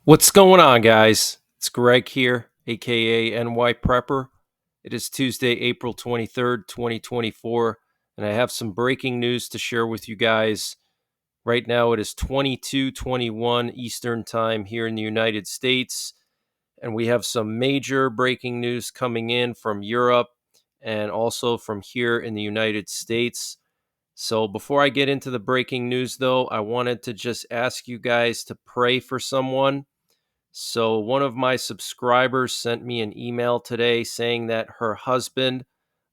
What's going on, guys? It's Greg here, aka NYPrepper. It is Tuesday, April 23rd, 2024, and I have some breaking news to share with you guys. Right now, it is 22:21 Eastern Time here in the United States, and we have some major breaking news coming in from Europe and also from here in the United States. So, before I get into the breaking news, though, I wanted to just ask you guys to pray for someone. So, one of my subscribers sent me an email today saying that her husband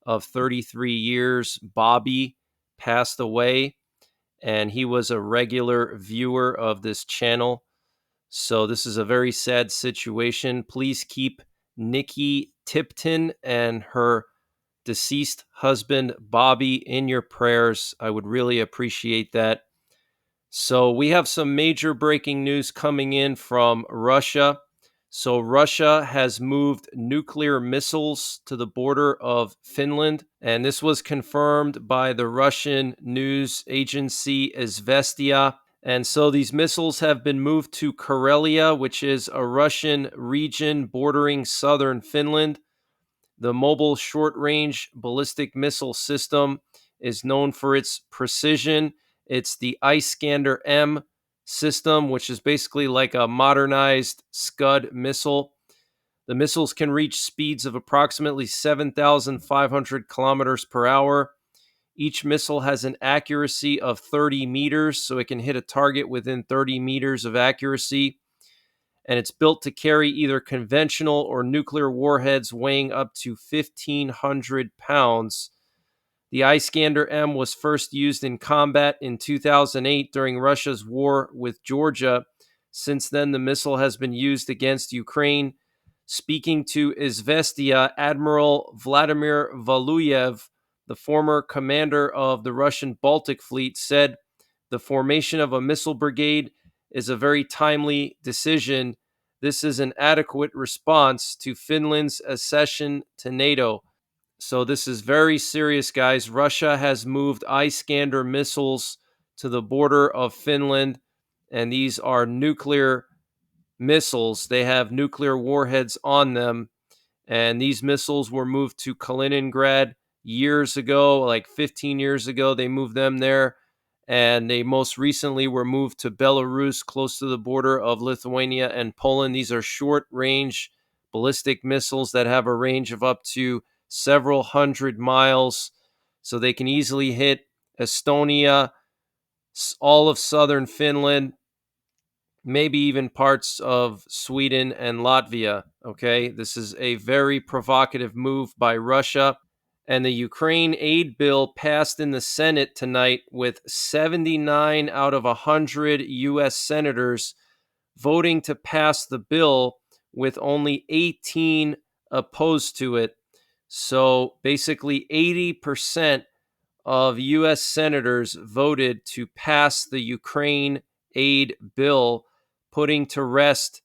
of 33 years, Bobby, passed away, and he was a regular viewer of this channel. So, this is a very sad situation. Please keep Nikki Tipton and her deceased husband, Bobby, in your prayers. I would really appreciate that. So, we have some major breaking news coming in from Russia. So, Russia has moved nuclear missiles to the border of Finland, and this was confirmed by the Russian news agency Izvestia. And so, these missiles have been moved to Karelia, which is a Russian region bordering southern Finland. The mobile short range ballistic missile system is known for its precision. It's the Iskander M system, which is basically like a modernized Scud missile. The missiles can reach speeds of approximately 7,500 kilometers per hour. Each missile has an accuracy of 30 meters, so it can hit a target within 30 meters of accuracy. And it's built to carry either conventional or nuclear warheads weighing up to 1,500 pounds. The Iskander M was first used in combat in 2008 during Russia's war with Georgia. Since then, the missile has been used against Ukraine. Speaking to Izvestia, Admiral Vladimir Valuyev, the former commander of the Russian Baltic Fleet, said the formation of a missile brigade is a very timely decision. This is an adequate response to Finland's accession to NATO. So this is very serious, guys. Russia has moved Iskander missiles to the border of Finland, and these are nuclear missiles. They have nuclear warheads on them, and these missiles were moved to Kaliningrad years ago, like 15 years ago. They moved them there, and they most recently were moved to Belarus, close to the border of Lithuania and Poland. These are short-range ballistic missiles that have a range of up to several hundred miles, so they can easily hit Estonia, all of southern Finland, maybe even parts of Sweden and Latvia. Okay, this is a very provocative move by Russia. And the Ukraine aid bill passed in the Senate tonight with 79 out of 100 U.S. senators voting to pass the bill, with only 18 opposed to it. So basically, 80% of U.S. senators voted to pass the Ukraine aid bill, putting to rest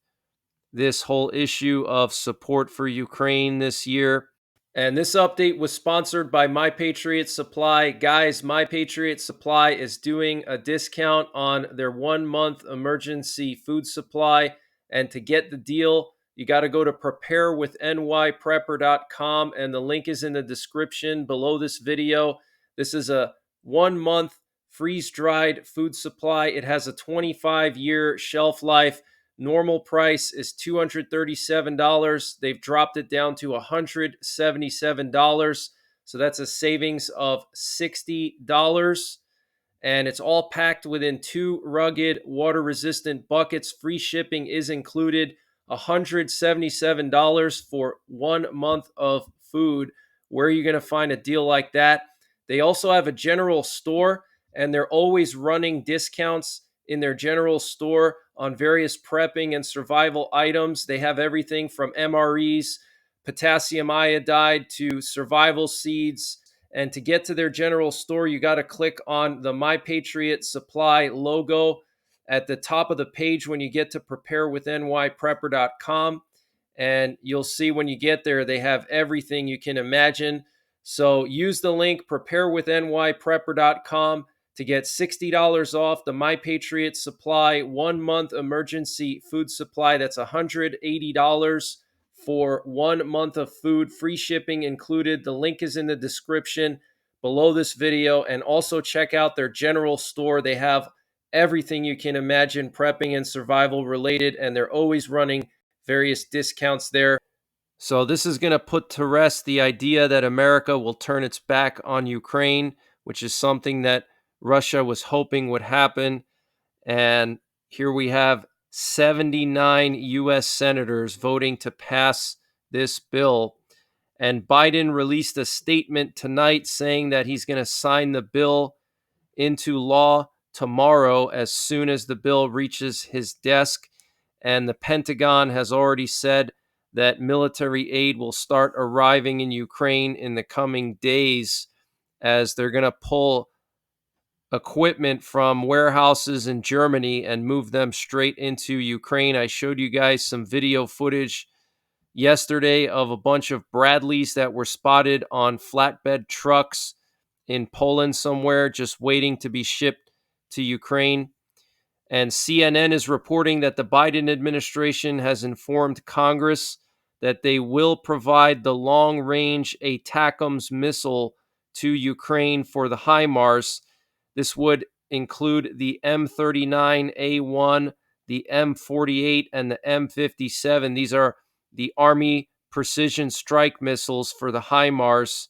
this whole issue of support for Ukraine this year. And this update was sponsored by My Patriot Supply. Guys, My Patriot Supply is doing a discount on their 1 month emergency food supply. And to get the deal, you got to go to preparewithnyprepper.com, and the link is in the description below this video. This is a 1 month freeze-dried food supply. It has a 25-year shelf life. Normal price is $237. They've dropped it down to $177. So that's a savings of $60. And it's all packed within 2 rugged, water-resistant buckets. Free shipping is included. $177 for 1 month of food. Where are you going to find a deal like that? They also have a general store, and they're always running discounts in their general store on various prepping and survival items. They have everything from MREs, potassium iodide, to survival seeds. And to get to their general store, you got to click on the My Patriot Supply logo at the top of the page when you get to preparewithnyprepper.com. And you'll see when you get there, they have everything you can imagine. So use the link preparewithnyprepper.com to get $60 off the My Patriot Supply 1 month emergency food supply. That's $180 for 1 month of food, free shipping included. The link is in the description below this video. And also check out their general store. They have everything you can imagine prepping and survival related, and they're always running various discounts there. So this is going to put to rest the idea that America will turn its back on Ukraine, which is something that Russia was hoping would happen. And here we have 79 U.S. senators voting to pass this bill. And Biden released a statement tonight saying that he's going to sign the bill into law tomorrow as soon as the bill reaches his desk. And the Pentagon has already said that military aid will start arriving in Ukraine in the coming days, as they're going to pull equipment from warehouses in Germany and move them straight into Ukraine. I showed you guys some video footage yesterday of a bunch of Bradleys that were spotted on flatbed trucks in Poland somewhere, just waiting to be shipped to Ukraine. And CNN is reporting that the Biden administration has informed Congress that they will provide the long-range ATACMS missile to Ukraine for the HIMARS. This would include the M39A1, the M48, and the M57. These are the Army precision strike missiles for the HIMARS.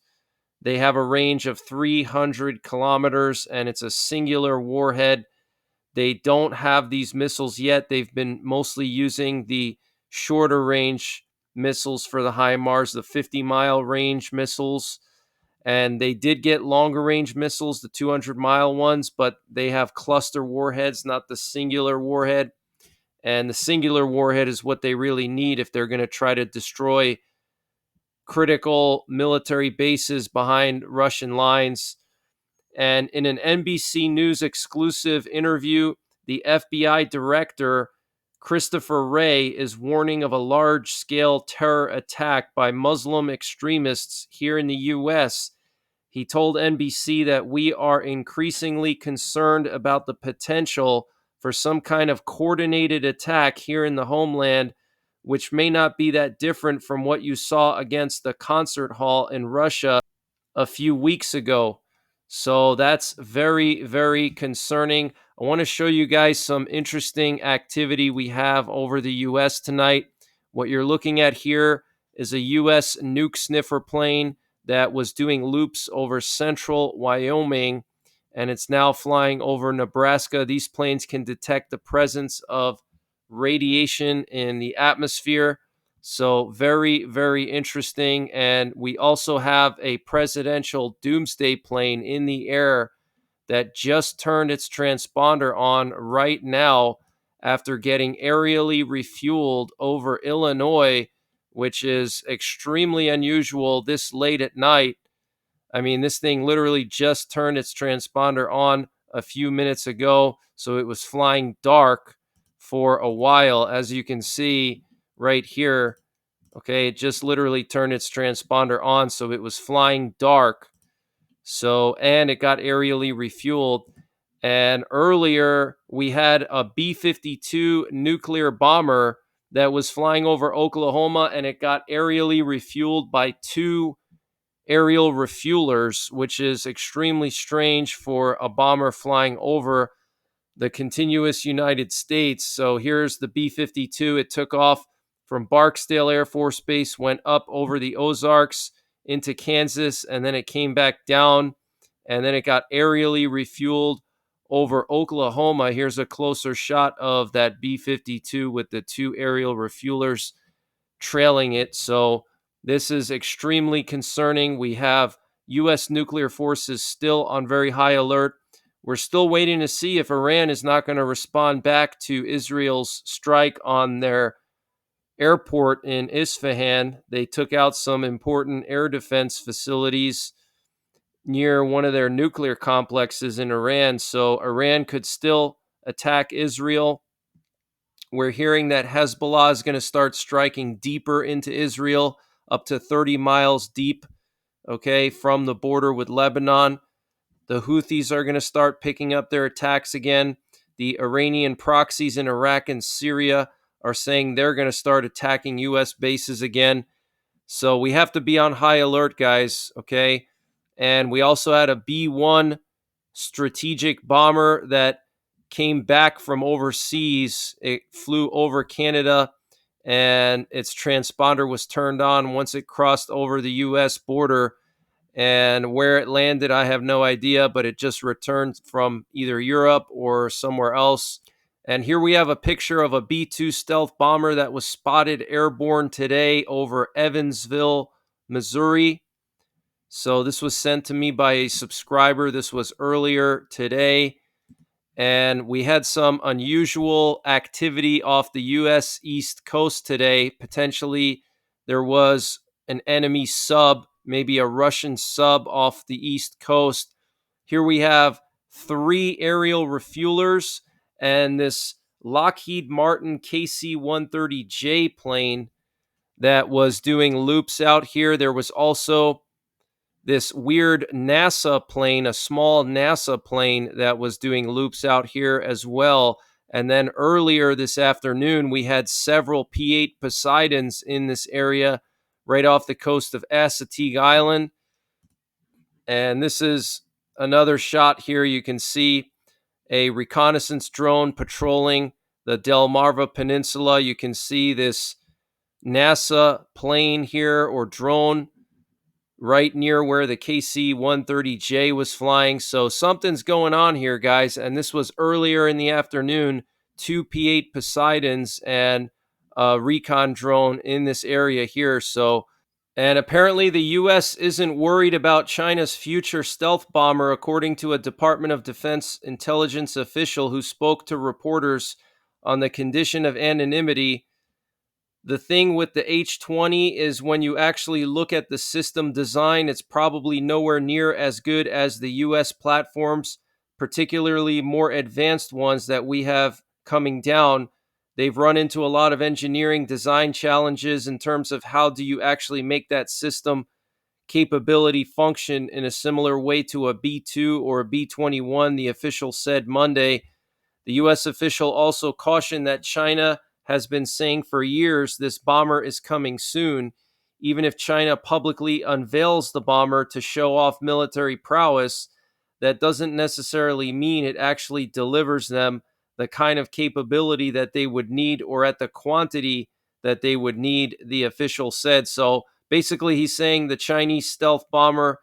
They have a range of 300 kilometers, and it's a singular warhead. They don't have these missiles yet. They've been mostly using the shorter range missiles for the HIMARS, the 50-mile range missiles. And they did get longer range missiles, the 200-mile ones, but they have cluster warheads, not the singular warhead. And the singular warhead is what they really need if they're going to try to destroy critical military bases behind Russian lines. And in an NBC News exclusive interview, the FBI director, Christopher Wray, is warning of a large-scale terror attack by Muslim extremists here in the U.S. He told NBC that we are increasingly concerned about the potential for some kind of coordinated attack here in the homeland, which may not be that different from what you saw against the concert hall in Russia a few weeks ago. So that's very, very concerning. I want to show you guys some interesting activity we have over the U.S. tonight. What you're looking at here is a U.S. nuke sniffer plane that was doing loops over central Wyoming, and it's now flying over Nebraska. These planes can detect the presence of radiation in the atmosphere. So very, very interesting. And we also have a presidential doomsday plane in the air that just turned its transponder on right now after getting aerially refueled over Illinois, which is extremely unusual this late at night. I mean, this thing literally just turned its transponder on a few minutes ago, so it was flying dark for a while, as you can see right here. Okay, it just literally turned its transponder on, so it was flying dark. So, and it got aerially refueled. And earlier, we had a B-52 nuclear bomber that was flying over Oklahoma, and it got aerially refueled by 2 aerial refuelers, which is extremely strange for a bomber flying over the continuous United States. So here's the B-52. It took off from Barksdale Air Force Base, went up over the Ozarks into Kansas, and then it came back down, and then it got aerially refueled over Oklahoma. Here's a closer shot of that B-52 with the 2 aerial refuelers trailing it. So this is extremely concerning. We have U.S. nuclear forces still on very high alert. We're still waiting to see if Iran is not going to respond back to Israel's strike on their airport in Isfahan. They took out some important air defense facilities near one of their nuclear complexes in Iran. So Iran could still attack Israel. We're hearing that Hezbollah is going to start striking deeper into Israel, up to 30 miles deep, okay, from the border with Lebanon. The Houthis are going to start picking up their attacks again. The Iranian proxies in Iraq and Syria are saying they're going to start attacking U.S. bases again. So we have to be on high alert, guys, okay? And we also had a B-1 strategic bomber that came back from overseas. It flew over Canada, and its transponder was turned on once it crossed over the U.S. border. And where it landed, I have no idea, but it just returned from either Europe or somewhere else. And here we have a picture of a B-2 stealth bomber that was spotted airborne today over Evansville, Missouri. So this was sent to me by a subscriber. This was earlier today. And we had some unusual activity off the U.S. East Coast today. Potentially, there was an enemy sub, maybe a Russian sub off the East Coast. Here we have 3 aerial refuelers and this Lockheed Martin KC-130J plane that was doing loops out here. There was also this weird NASA plane, a small NASA plane that was doing loops out here as well. And then earlier this afternoon, we had several P-8 Poseidons in this area right off the coast of Assateague Island. And this is another shot here. You can see a reconnaissance drone patrolling the Delmarva Peninsula. You can see this NASA plane here, or drone, right near where the KC-130J was flying. So something's going on here, guys. And this was earlier in the afternoon. 2 P-8 Poseidons and a recon drone in this area here. And apparently the U.S. isn't worried about China's future stealth bomber, according to a Department of Defense intelligence official who spoke to reporters on the condition of anonymity. The thing with the H-20 is when you actually look at the system design, it's probably nowhere near as good as the U.S. platforms, particularly more advanced ones that we have coming down. They've run into a lot of engineering design challenges in terms of how do you actually make that system capability function in a similar way to a B-2 or a B-21, the official said Monday. The U.S. official also cautioned that China has been saying for years this bomber is coming soon. Even if China publicly unveils the bomber to show off military prowess, that doesn't necessarily mean it actually delivers them the kind of capability that they would need or at the quantity that they would need, the official said. So basically, he's saying the Chinese stealth bomber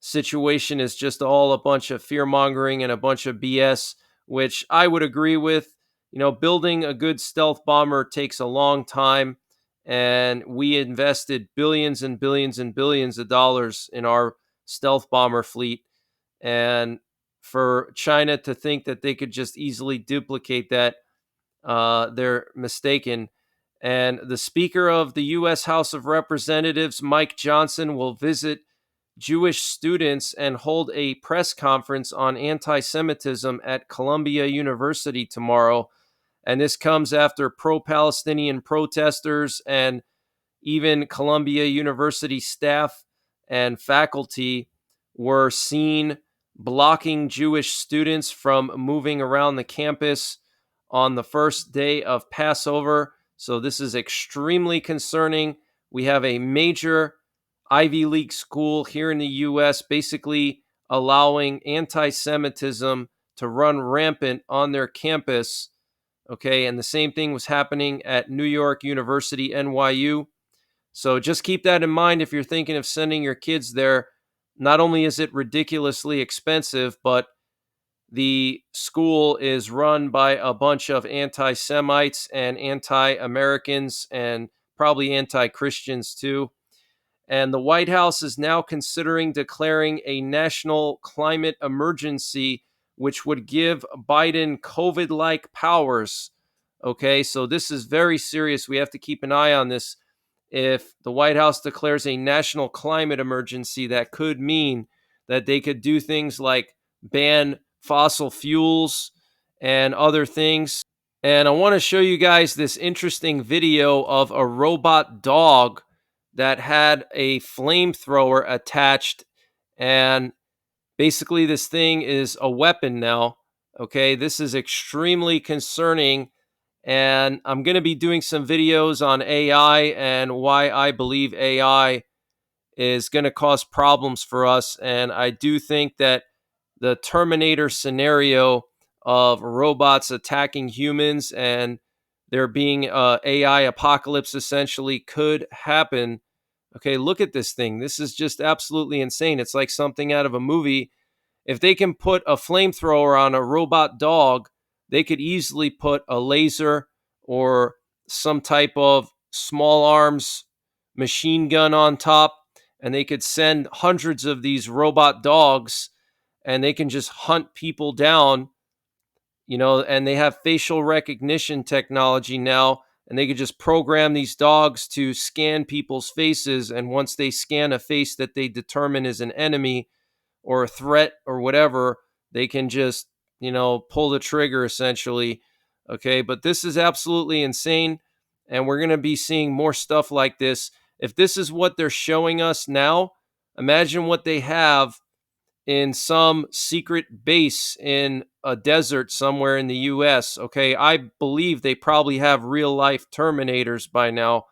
situation is just all a bunch of fear-mongering and a bunch of BS, which I would agree with. You know, building a good stealth bomber takes a long time, and we invested billions and billions and billions of dollars in our stealth bomber fleet. And for China to think that they could just easily duplicate that, they're mistaken. And the Speaker of the U.S. House of Representatives, Mike Johnson, will visit Jewish students and hold a press conference on anti-Semitism at Columbia University tomorrow. And this comes after pro-Palestinian protesters and even Columbia University staff and faculty were seen blocking Jewish students from moving around the campus on the first day of Passover. So this is extremely concerning. We have a major Ivy League school here in the U.S. basically allowing anti-Semitism to run rampant on their campus. Okay, and the same thing was happening at New York University, NYU. So just keep that in mind if you're thinking of sending your kids there. Not only is it ridiculously expensive, but the school is run by a bunch of anti-Semites and anti-Americans and probably anti-Christians too. And the White House is now considering declaring a national climate emergency, which would give Biden COVID-like powers. Okay, so this is very serious. We have to keep an eye on this. If the White House declares a national climate emergency, that could mean that they could do things like ban fossil fuels and other things. And I want to show you guys this interesting video of a robot dog that had a flamethrower attached, and Basically, this thing is a weapon now. Okay, this is extremely concerning. And I'm going to be doing some videos on AI and why I believe AI is going to cause problems for us. And I do think that the Terminator scenario of robots attacking humans and there being a AI apocalypse essentially could happen. Okay, look at this thing. This is just absolutely insane. It's like something out of a movie. If they can put a flamethrower on a robot dog, they could easily put a laser or some type of small arms machine gun on top, and they could send hundreds of these robot dogs and they can just hunt people down, and they have facial recognition technology now, and they could just program these dogs to scan people's faces. And once they scan a face that they determine is an enemy or a threat or whatever, they can just, pull the trigger essentially. Okay. But this is absolutely insane. And we're going to be seeing more stuff like this. If this is what they're showing us now, imagine what they have in some secret base in a desert somewhere in the US. Okay. I believe they probably have real life Terminators by now,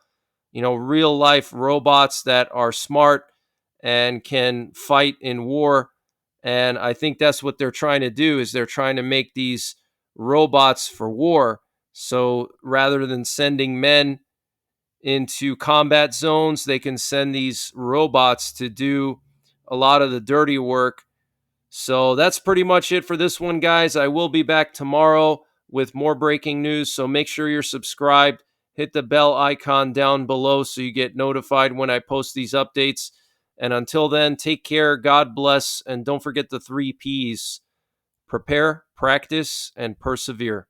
real life robots that are smart and can fight in war. And I think that's what they're trying to do is they're trying to make these robots for war. So rather than sending men into combat zones, they can send these robots to do a lot of the dirty work. So that's pretty much it for this one, guys. I will be back tomorrow with more breaking news. So make sure you're subscribed. Hit the bell icon down below so you get notified when I post these updates. And until then, take care, God bless, and don't forget the 3 Ps: prepare, practice, and persevere.